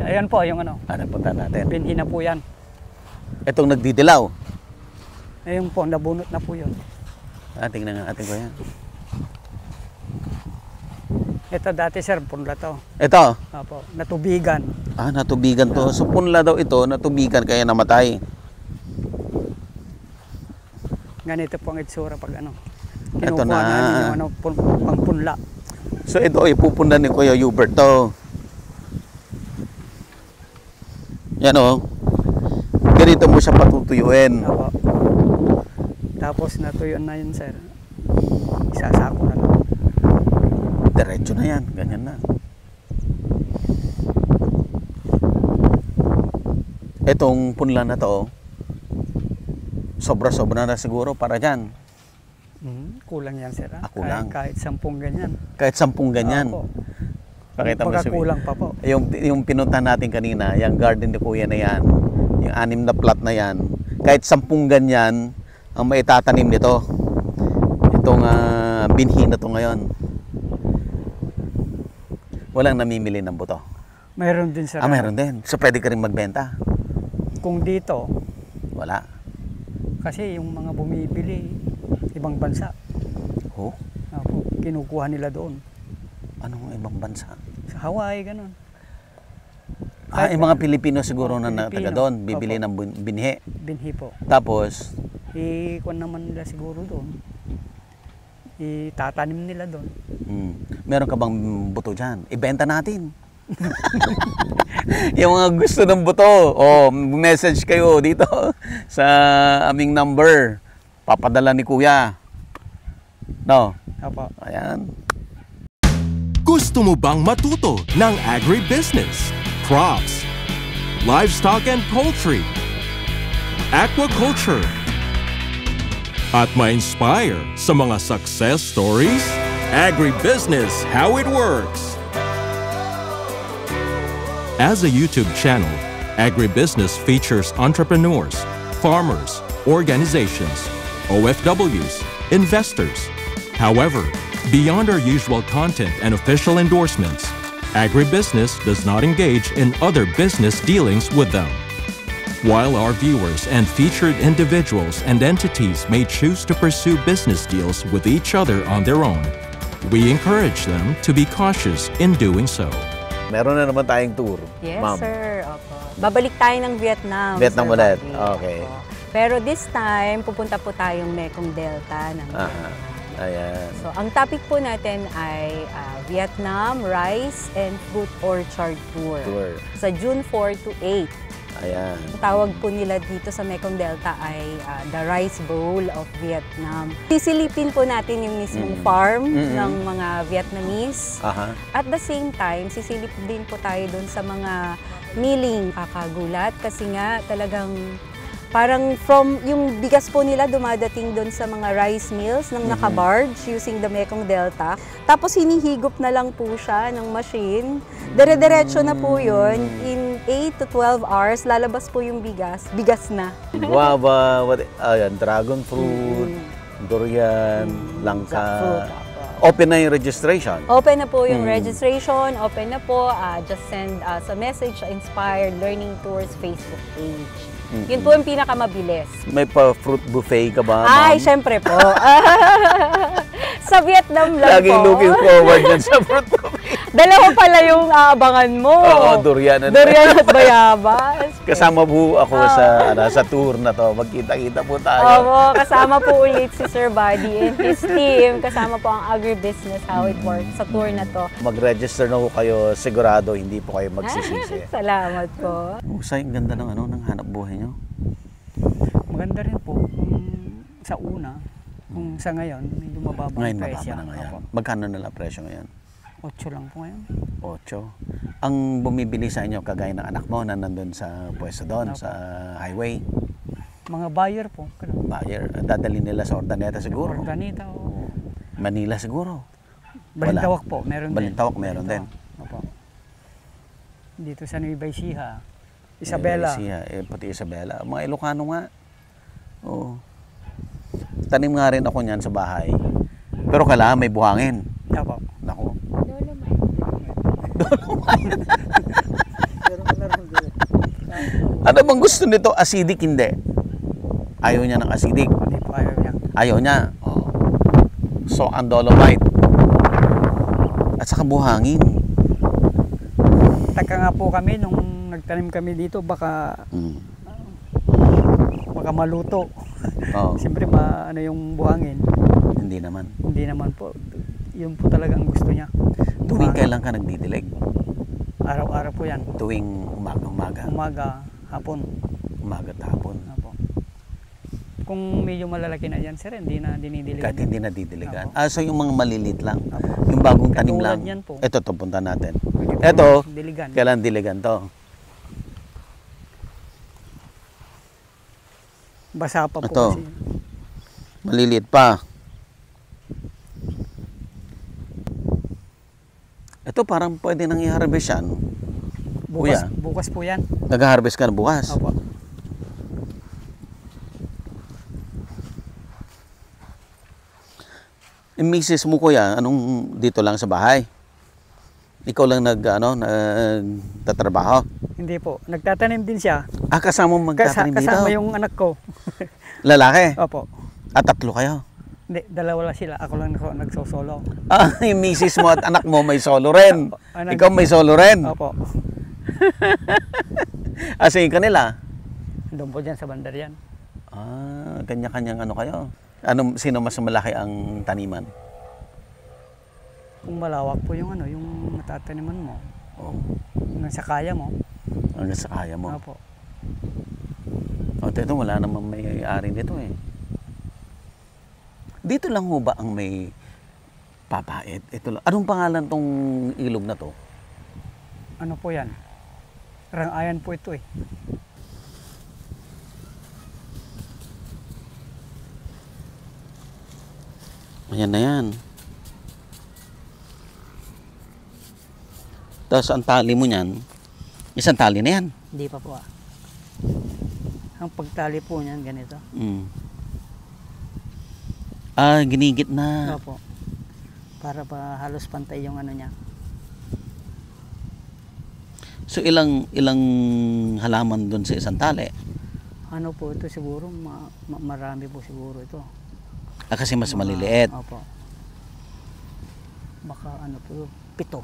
Ayan po, yung ano. Ano punta natin? Binhi na po yan. Itong nagdidilaw. Ayun po, nabunot na po yun. Tingnan nga ating ko yan. Ito dati sir, punla to. Ito? Opo, natubigan. Natubigan to. So punla daw ito, natubigan kaya namatay. Ganito po ang itsura pag ano. Ito na. Yung ano, pangpunla. So ito ay pupundan ni Kuya Hubert to. Yan o. Ganito mo siya patutuyuin. Opo. Tapos natuyuan na yun sir. Isasako na lang. Diretso na yan. Ganyan na. Itong punla na to, sobra-sobra na siguro para dyan. Kulang yan sir. Kulang. Kahit 10 ganyan. Kahit 10 ganyan. Opo. Pakita mo Kulang pa po. Yung pinuntahan natin kanina, yung garden ni Kuya na yan, yung 6 na plot na yan, kahit 10 ganyan ang maitatanim nito. Itong binhi na to ngayon. Walang namimili ng buto. Mayroon din sir. Mayroon din. So pwede ka rin magbenta. Kung dito, wala. kasi yung mga bumibili, ibang bansa. Oh? Opo, kinukuha nila doon. Anong ibang bansa? Sa Hawaii, ganun. Yung mga Pilipino siguro na taga doon, bibili Opo. ng binhi. Binhi po. Tapos, Ikuan naman nila siguro doon. Itatanim nila doon. meron ka bang buto dyan? Ibenta natin. Yung mga gusto ng buto, message kayo dito sa aming number. Papadala ni Kuya. No? Opo. Ayan. Gusto mo bang matuto ng agribusiness, crops, livestock and poultry, aquaculture, at ma-inspire sa mga success stories? Agribusiness, how it works. As a YouTube channel, Agribusiness features entrepreneurs, farmers, organizations, OFWs, investors. However, beyond our usual content and official endorsements, Agribusiness does not engage in other business dealings with them. While our viewers and featured individuals and entities may choose to pursue business deals with each other on their own, we encourage them to be cautious in doing so. Meron na naman tayong tour, Yes, ma'am. sir. Opo. Babalik tayo ng Vietnam. Vietnam Sir ulit. Bobby. Okay. Opo. Pero this time, pupunta po tayong Mekong Delta ng Vietnam. Ayan. So, ang topic po natin ay Vietnam Rice and Fruit Orchard Tour. Sa June 4 to 8. Ayan. Ang tawag po nila dito sa Mekong Delta ay the Rice Bowl of Vietnam. Sisilipin po natin yung mismong farm ng mga Vietnamese. At the same time, sisilip din po tayo doon sa mga milling. Kakagulat kasi nga talagang parang from yung bigas po nila dumadating doon sa mga rice mills ng nakabarge using the Mekong Delta. Tapos hinihigop na lang po siya ng machine. Dire-diretso na po yun. In 8 to 12 hours, lalabas po yung bigas. Bigas na. Guava, ayan, dragon fruit, durian, langka. Fruit. Open na yung registration. Open na po yung registration. Open na po. Just send us a message sa Inspired Learning Tours Facebook page. Yun po yung pinakamabilis. May pa-fruit buffet ka ba, Ay, ma'am? syempre po. Sa Vietnam lang Laging po. looking forward yan sa fruit buffet. Dalawa pala yung aabangan mo. Oo, durian. Durian at bayabas. Kasama po ako sa tour na to. Magkita-kita po tayo. Oo, kasama po ulit si Sir Buddy and his team. Kasama po ang agribusiness, how it works sa tour na to. Mag-register na po kayo. Sigurado hindi po kayo magsisisi. Salamat po. Usay, ang ganda ng ng hanap buhay nyo. Maganda rin po kung sa una, kung sa ngayon, medyo mababa Ngayon, ang presyo. mababa na ngayon. Opo. Magkano na lang presyo ngayon? 8 lang po ngayon. 8. Ang bumibili sa inyo, kagaya ng anak mo na nandun sa pwesto doon, sa highway, Mga buyer po. buyer, dadali nila sa Ordaneta siguro. Ordaneta o Manila siguro. Balintawak po, meron din. Balintawak meron din. Opo. Dito sa Nueva Ecija, Isabela. Pati Isabela. Mga Ilocano nga. Oo. Tanim nga rin ako niyan sa bahay. Pero kailangan may buhangin. Opo. Naku. Ano bang gusto nito? Acidic, hindi. Ayaw niya ng acidic. Hindi po ayaw niya. Ayaw niya. Oh. So, ang dolomite. At saka buhangin. Taka nga po kami nung nagtanim kami dito, baka maluto. Oh. Siyempre ano yung buhangin. Hindi naman. Hindi naman po. Yun po talaga ang gusto niya. Tuwing kailan ka nagdidilig? Araw-araw po yan. Tuwing umaga. Umaga, hapon. Umaga at hapon. Apo. Kung medyo malalaki na yan, sir, hindi na dinidiligan. Kahit hindi na didiligan. Apo. So yung mga maliliit lang. Apo. Yung bagong tanim Katulad lang. yan po. Ito, punta natin. Pwede po Ito, diligan. kailan diligan to? Basa pa po Ito. kasi. Maliliit pa. Ito parang pwede nang i-harvest yan. Kuya, Bukas po yan. nag-harvest ka na bukas. Opo. Yung misis mo kuya, anong dito lang sa bahay? Ikaw lang nagtatrabaho? Hindi po. Nagtatanim din siya. Ah, kasama mo magtatanim dito? Kasama yung anak ko. Lalaki? Opo. At tatlo kayo? Hindi, dalawa lang sila. Ako lang nagsosolo. Ah, yung misis mo at anak mo may solo rin. Opo. Ikaw may solo rin. Opo. Asin kanila? Doon po dyan sa bandar yan. Ah, kanya-kanyang ano kayo? Sino mas malaki ang taniman? Kung malawak po yung yung natataniman mo. Oh, Hanggang sa kaya mo. hanggang sa kaya mo. Opo. O, ito wala namang may-ari nito eh. Dito lang ho ba ang may papait? Ito lang. Anong pangalan tong ilog na to? Ano po yan? Rangayan po ito eh. Ayan na yan. Tapos ang tali mo niyan, isang tali na yan. Hindi pa po ah. Ang pagtali po niyan ganito. Ah, ginigit na. Opo. Para pa halos pantay yung niya. So ilang halaman doon sa isang tali? Ano po ito siguro, marami po siguro ito. Ah, kasi mas maliliit. Opo. Baka po, 7.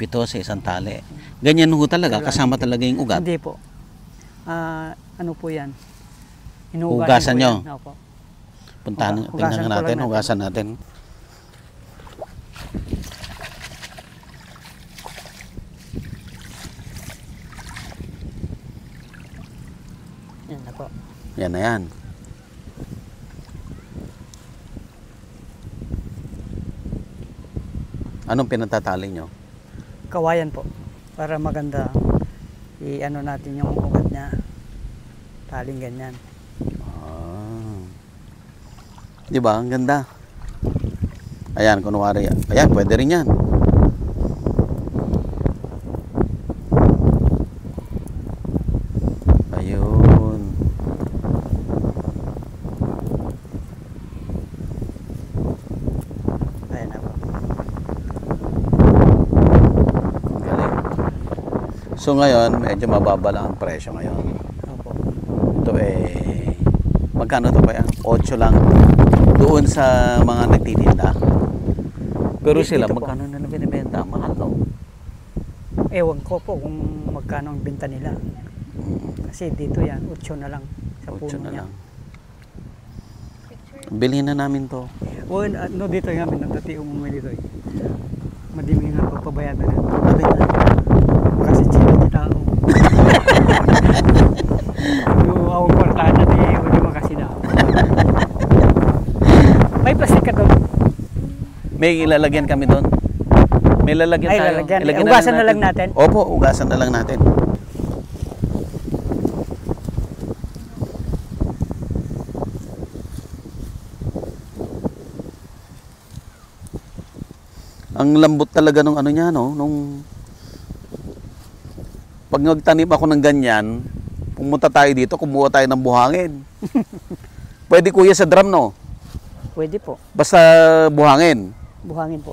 7 sa isang tali. Ganyan ho talaga, kasama talaga yung ugat. Hindi po. Ano po yan? Hugasan nyo? Yan. Opo. Puntahan, Hugasan tingnan ko lang natin, natin. hugasan natin. Yan na po. Yan na yan. Anong pinatatali nyo? Kawayan po. Para maganda natin yung ugat niya. Taling ganyan. Ah. Di ba? Ang ganda. Ayan, kunwari. Ayan, pwede rin yan. Ayun. Ayan na po. Ang galing. So ngayon, medyo mababa lang ang presyo ngayon. Opo. Ito magkano to ba yan? 8 lang. Doon sa mga nagtitinda. Pero sila, Dito po. magkano na binibenta? Mahal no? Ewan ko po kung magkano ang benta nila. Kasi dito yan, 8 na lang sa 8 puno na niya. lang. Bilhin na namin to. O dito nga, dati umuwi dito eh. Madimi nga pagpabayad na rin. Sabi na. Kasi chino di tao. Yung awang kwartahan na di, hindi makasi na. May plastic ka doon. May ilalagyan kami doon. May lalagyan Ay, tayo. lalagyan. Ilagyan Ugasan na lang natin. Opo, ugasan na lang natin. Ang lambot talaga nung niya, no? Pag nagtanim ako ng ganyan, pumunta tayo dito, kumuha tayo ng buhangin. Pwede kuya sa drum, no? Pwede po. Basta buhangin. Buhangin po.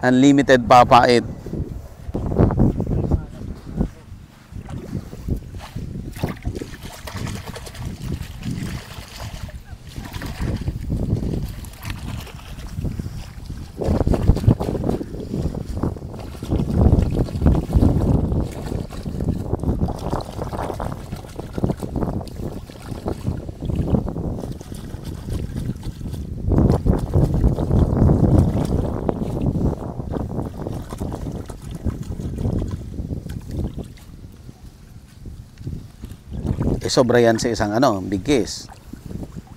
Unlimited papait. sobra yan sa isang big kiss.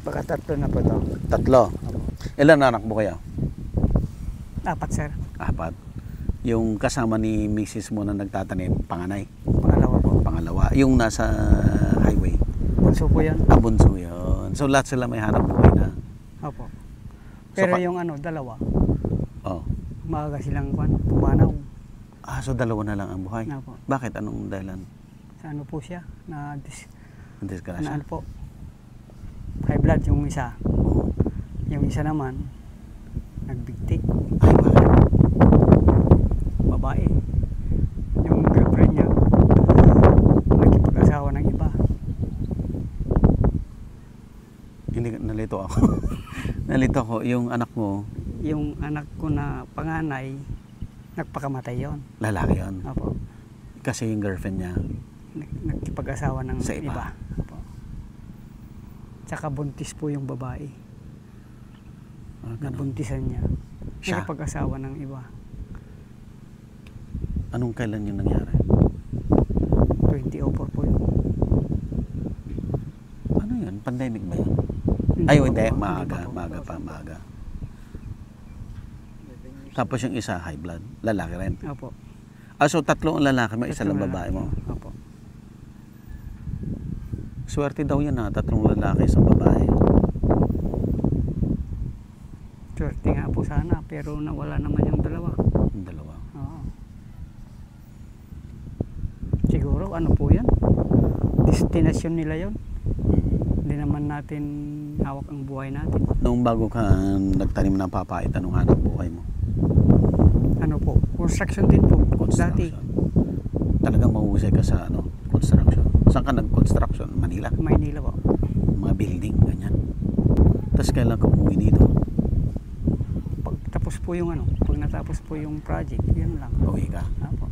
Baka 3 na po to. 3. Ilan anak mo kayo? 4, sir. 4. Yung kasama ni Mrs. mo na nagtatanim, panganay? Pangalawa po. Pangalawa. Yung nasa highway? Bunso po yan. Bunso yun. So lahat sila may hanap buhay na? Opo. Pero So, yung dalawa, Oh. maaga silang pumanaw. So dalawa na lang ang buhay? Opo. Bakit? Anong dahilan? Sa po siya, Ang disgrasya? na po, high blood yung isa. Yung isa naman, nagbigti. Ay, bakit? Babae. Yung girlfriend niya, nagkipag-asawa ng iba. Hindi, nalito ako. Nalito ako. Yung anak mo, Yung anak ko na panganay, nagpakamatay yon. lalaki yun. Opo. Kasi yung girlfriend niya, Nagkipag-asawa ng Sa iba. Opo. Tsaka buntis po yung babae. ganun. Nabuntisan niya. Siya? Nagkipag-asawa ng iba. Anong kailan yun nangyari? 2004 po yun. Ano yun? Pandemic ba yun? Hindi Ay, pa hindi. po, Maaga. pa po. Maaga pa. Maaga. Tapos yung isa, high blood. Lalaki rin. Opo. So 3 ang lalaki mo, isa lang babae mo. Opo. Swerte daw yan 3 lalaki, isang babae. Swerte nga po sana, pero nawala naman yung dalawa. Yung dalawa. Oo. Siguro, po yan? Destination nila yon. Hindi naman natin hawak ang buhay natin. Noong bago ka nagtanim ng papait, anong hanap buhay mo? Construction din po. Dati, Construction. Talagang mahusay ka sa construction. Saan ka nag-construction? Manila? Maynila po. Mga building, ganyan. Tapos kailan ka umuwi dito? Pag natapos po yung project, yun lang. Uwi ka. Opo.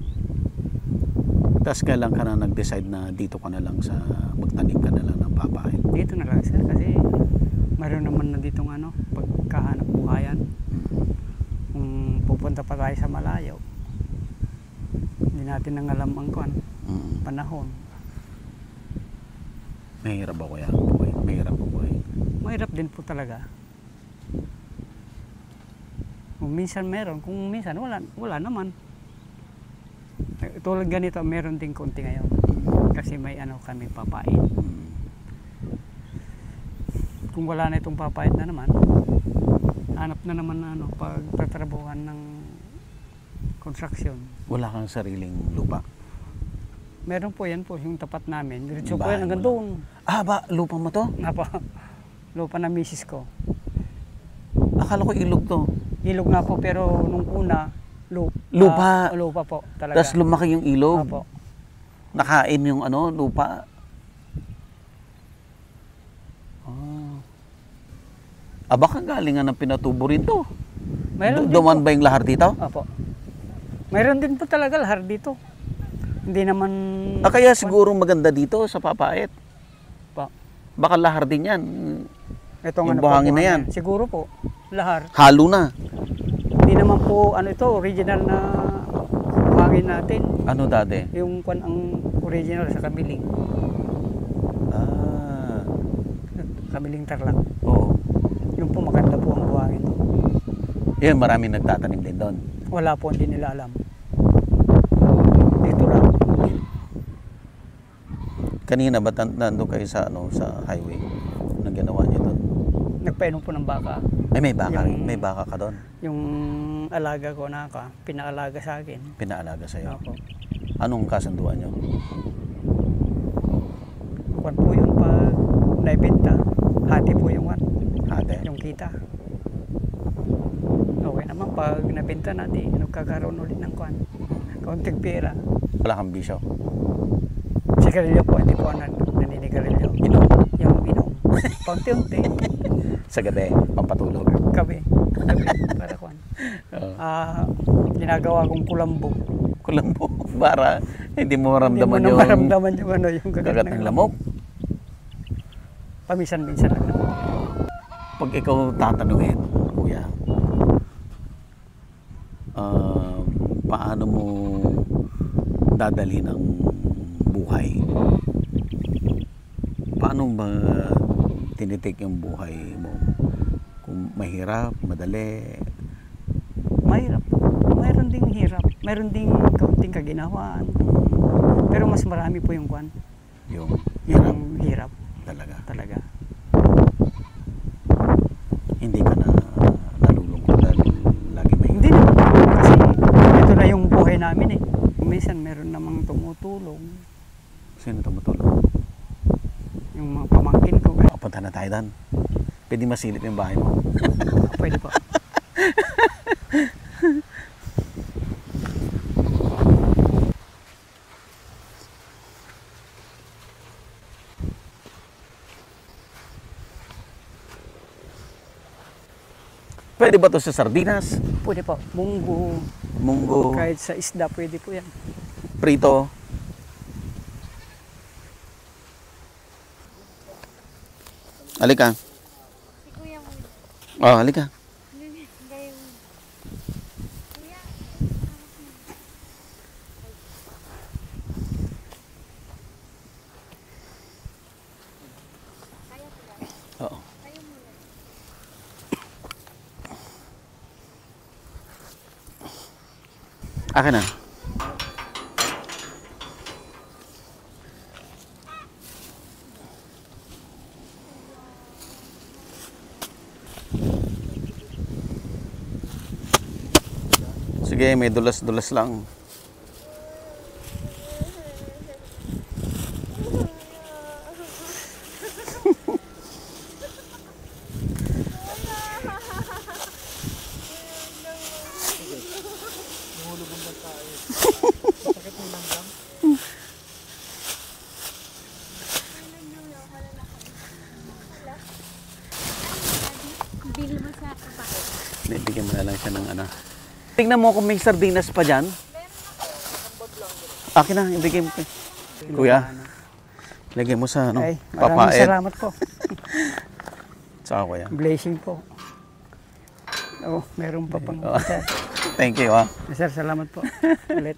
Tapos kailan ka na nag-decide na dito ka na lang sa magtanim ka na lang ng papait? Dito na lang sir, kasi mayroon naman na ditong pagkahanap buhayan. Kung pupunta pa tayo sa malayo, hindi natin nang alam ang panahon. Mahirap ba kuya? Buhay? Mahirap ba buhay? Mahirap din po talaga. Kung minsan meron, kung minsan wala naman. Tulad ganito, meron din konti ngayon. Kasi may kami papait. Kung wala na itong papait na naman, hanap na naman pagtatrabuhan ng construction. Wala kang sariling lupa? Meron po yan po, yung tapat namin. Diretso po Bahay yan mo hanggang doon. Lupa mo to? Lupa na misis ko. Akala ko ilog to. Ilog nga po, pero nung una, Lupa? lupa po talaga. Tapos lumaki yung ilog? Opo. Nakain yung lupa? Baka galingan ng pinatubo rin to. Mayroon din Duman po. ba yung lahar dito? Opo. Mayroon din po talaga lahar dito. Hindi naman... Kaya siguro maganda dito sa papait. Pa. Baka lahar din yan. Itong Yung buhangin na yan. Siguro po, lahar. Halo na. Hindi naman po, ito, original na buhangin natin. Ano dati? Yung ang original sa Kamiling. Kamiling Tarlac. Oo. Yung po, maganda po ang buhangin. Yan, maraming nagtatanim din doon. Wala po, hindi nila alam. Dito lang. Kanina ba nandun kayo sa highway? Anong ginawa niyo doon? Nagpainom po ng baka. Ay, may baka. Yung- May baka ka doon. Yung alaga ko pinaalaga sa akin. Pinaalaga sa'yo. Opo. Anong kasunduan niyo? Kwan po yung pag naibenta, hati po yung Hati? yung kita. Okay naman, pag nabenta natin, nagkakaroon ulit ng kaunting pera. Wala kang bisyo? Sigarilyo po, hindi po naninigarilyo. Inom? Yung inom. Paunti-unti. Sa gabi, pampatulog. Gabi. Para kwan. Oo. Ginagawa kong kulambo. Kulambo. Para hindi mo maramdaman Hindi mo yung na maramdaman yung kagat ng lamok. Paminsan-minsan lang naman. Pag ikaw tatanungin, kuya, paano mo dadalhin ang buhay? Paano ba tinitik yung buhay mo? Kung mahirap, madali? Mahirap. Mayroon ding hirap. Mayroon ding kaunting kaginawaan. Pero mas marami po yung kwan. Yung hirap Yung hirap talaga. talaga. Hindi ka na nalulungkot dahil lagi may Hindi naman po, kasi ito na yung buhay namin eh. Minsan meron namang tumutulong. Sino tumutulong? Yung mga pamangkin ko. Punta na tayo doon. Pwede masilip yung bahay mo. Pwede po. Pwede ba to sa sardinas? Pwede po. Munggo. Munggo, Kahit sa isda, pwede po yan. prito. Halika. Oh, halika. Oo. Akin na. Sige, may dulas-dulas lang. Bibigyan mo na lang siya ng ano. Tingnan mo kung may sardinas pa dyan. Akin na, ibigay mo. Kuya, lagay mo sa ano, Ay, maraming papait. salamat po. Saka kuya. Blessing po. Oh, meron pa pang sir. Thank you, ha. Sir, salamat po. Ulit.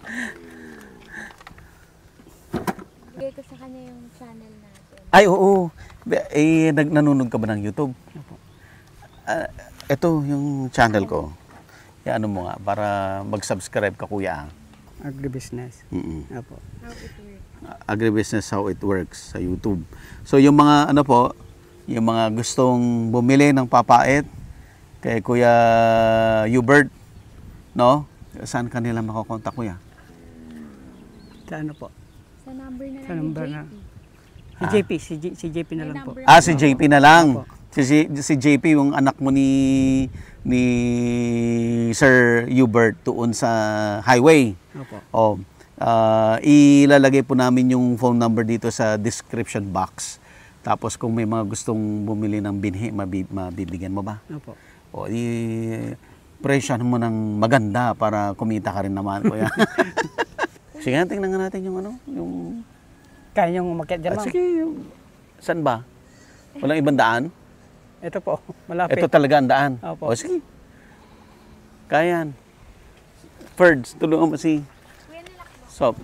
Bigay ko sa kanya yung channel natin. Ay, oo. Nanonood ka ba ng YouTube? Ito yung channel ko. Ano mo nga, para mag-subscribe ka, kuya. Agribusiness. Apo. How it works. Agribusiness How It Works sa YouTube. So yung mga ano po, yung mga gustong bumili ng papait kay Kuya Hubert, no? Saan kanila makokontak, kuya? Sa ano po? Sa number na Sa lang number ni na. JP. Si JP, si JP na lang po. Si JP na lang. Opo. Si JP yung anak mo ni Sir Hubert doon sa highway. Opo. Oh, ilalagay po namin yung phone number dito sa description box. Tapos kung may mga gustong bumili ng binhi, mabibigyan mo ba? Opo. O, presyon mo ng maganda para kumita ka rin naman, kuya. Sige, tingnan nga natin yung ano, yung... Kaya niyong umakyat dyan, ma'am? Sige, saan ba? Walang ibang daan? Ito po, malapit. Ito talaga ang daan. Opo. O, sige. Kaya yan. Ferds, tulungan mo si Sop.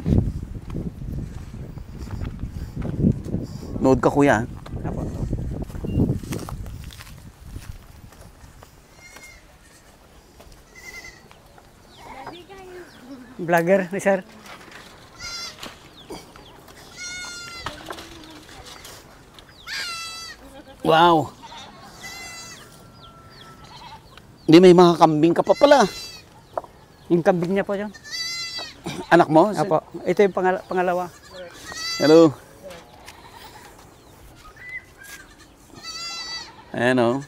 Nood ka, kuya. Opo. Vlogger ni sir. Wow. Hindi, may mga kambing ka pa pala. Yung kambing niya po dyan. Anak mo? Opo. Ito yung pangalawa. Hello. Ayan o.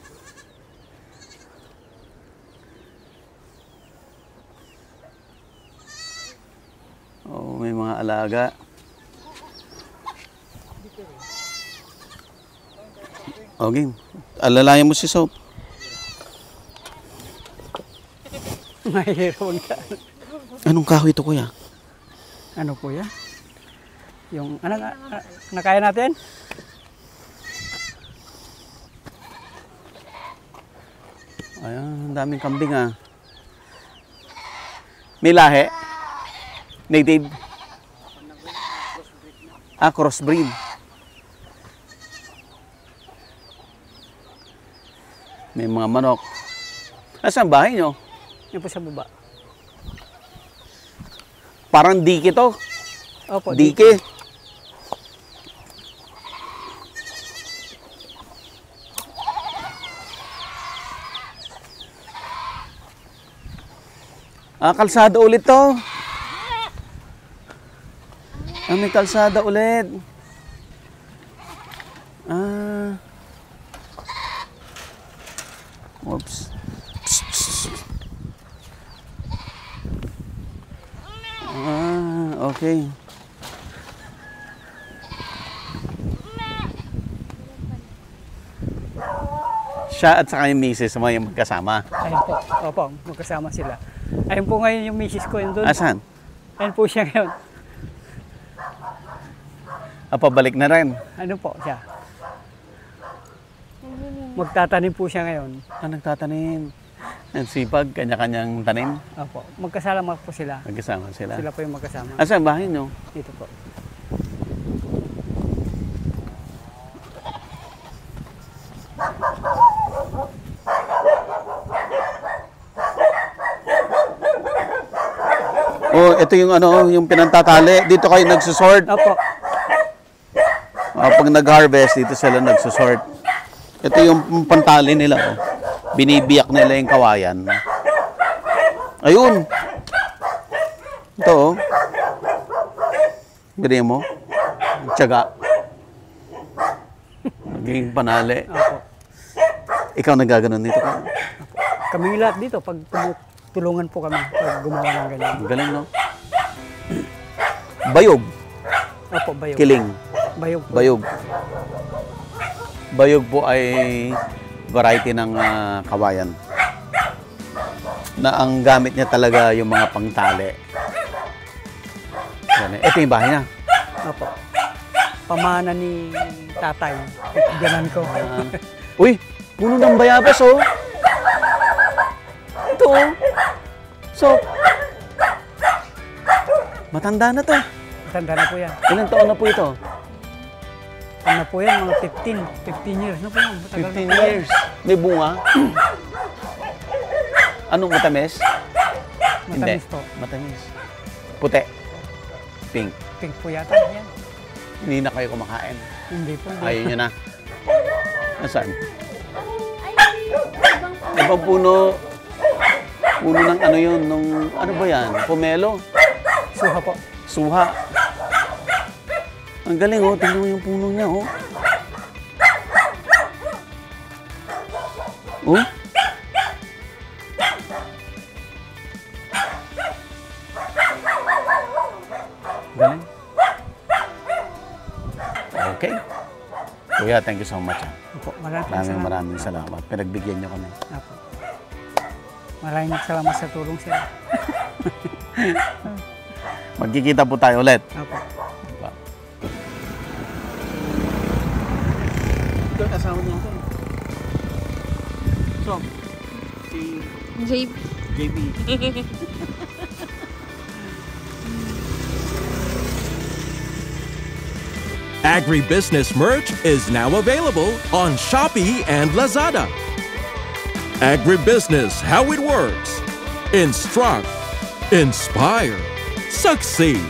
Oh, may mga alaga. Okay. Alalayan mo si Soap. Mahirap ka. Anong kahoy ito, kuya? Ano po yan? Yung, ano, nakaya natin? Ayan, ang daming kambing ah. May lahi? Native? Crossbreed. May mga manok. Asan bahay nyo? Yan po sa baba. Parang dike to. Opo, Dike. Kalsada ulit to. May kalsada ulit. Oops. Okay. Siya at saka yung misis mo yung magkasama. Ayun po. Opo, magkasama sila. Ayun po ngayon yung misis ko yun doon. Asan? Ayun po siya ngayon. Pabalik na rin. Ano po siya? Magtatanim po siya ngayon. Nagtatanim. Ang sipag, kanya-kanyang tanim. Opo, magkasama po sila. Magkasama sila. Sila po yung magkasama. Asan bahay nyo? Dito po. Oh, ito yung ano, yung pinantatali. Dito kayo nagsusort. Opo. Pag nag-harvest, dito sila nagsusort. Ito yung pantali nila. Oh. Binibiyak nila yung kawayan. Ayun. Ito oh. Ganyan mo. Tiyaga. Naging panali. Opo. Ikaw nagaganon dito ka. Kaming lahat dito, pag tulungan po kami pag gumawa ng ganyan. Galing, no? Bayog. Opo, bayog. Kiling. Bayog po. Bayog. Bayog po ay variety ng kawayan. Na ang gamit niya talaga yung mga pangtali. Yan, ito yung bahay niya. Opo. Pamana ni tatay. Ganan ko. Uy, puno ng bayabas, oh. Ito, oh. So, matanda na to. Tanda na po yan. Ilang taon na po ito? Ano po yan? Mga 15 years na po yan. Matagal 15 na po yan. years. May bunga? Anong matamis? Matamis po. Matamis. Puti. Pink. Pink po yata yan. Hindi na kayo kumakain. Hindi po. Ayaw nyo na. Nasaan? Ibang puno. Puno ng ano yun, nung, ano ba yan? Pomelo? Suha po. Suha. Ang galing, oh. Tingnan mo yung puno niya, oh. Oh? Galing. Okay. Kuya, thank you so much. Opo, maraming Maraming salamat. Pinagbigyan niyo kami. Opo. Maraming salamat sa tulong sila. Magkikita po tayo ulit. Opo. Diba? Ito yung asawa niya ito. So, si JB. Agribusiness merch is now available on Shopee and Lazada. Agribusiness, how it works. Instruct, inspire, succeed.